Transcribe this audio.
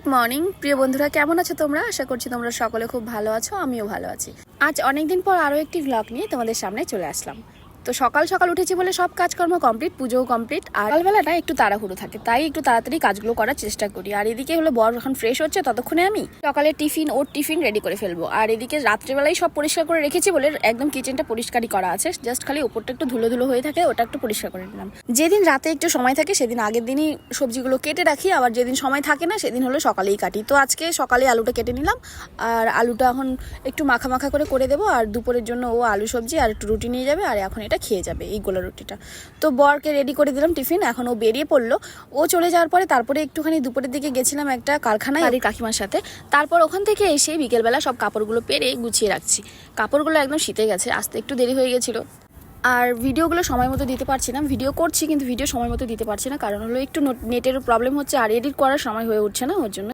Good morning প্রিয় বন্ধুরা, কেমন আছো তোমরা? আশা করছি তোমরা সকলে খুব ভালো আছো, আমিও ভালো আছি। আজ অনেকদিন পর আরও একটি ব্লগ নিয়ে তোমাদের সামনে চলে আসলাম। তো সকাল সকাল উঠেছি বলে সব কাজকর্ম কমপ্লিট, পুজোও কমপ্লিট। আর সকালবেলাটা একটু তাড়াহুড়ো থাকে, তাই একটু তাড়াতাড়ি কাজগুলো করার চেষ্টা করি। আর এদিকে হলো বর এখন ফ্রেশ হচ্ছে, ততক্ষণে আমি সকালে ওর টিফিন রেডি করে ফেলবো। আর এদিকে রাত্রেবেলায় সব পরিষ্কার করে রেখেছি বলে একদম কিচেনটা পরিষ্কারই করা আছে, জাস্ট খালি উপরটা একটু ধুলো ধুলো হয়ে থাকে, ওটা একটু পরিষ্কার করে নিলাম। যেদিন রাতে একটু সময় থাকে সেদিন আগের দিনই সবজিগুলো কেটে রাখি, আবার যেদিন সময় থাকে না সেদিন হলো সকালেই কাটি। তো আজকে সকালে আলুটা কেটে নিলাম, আর আলুটা এখন একটু মাখা মাখা করে দেবো। আর দুপুরের জন্য ও আলু সবজি আর একটু রুটি নিয়ে যাবে, আর এখন এটা খেয়ে যাবে এই গোলা রুটিটা। তো বরকে রেডি করে দিলাম টিফিন, এখন ও বেরিয়ে পড়লো। ও চলে যাওয়ার পরে তারপরে একটুখানি দুপুরের দিকে গেছিলাম একটা কারখানায় বাড়ির কাকিমার সাথে। তারপর ওখান থেকে এসে বিকেলবেলা সব কাপড়গুলো পেরে গুছিয়ে রাখছি। কাপড়গুলো একদম শীতে গেছে, আসতে একটু দেরি হয়ে গেছিলো। আর ভিডিওগুলো সময় মতো দিতে পারছি না, ভিডিও করছি কিন্তু ভিডিও সময় মতো দিতে পারছি না, কারণ হলো একটু নেটেরও প্রবলেম হচ্ছে, আর এডিট করার সময় হয়ে উঠছে না ওর জন্য।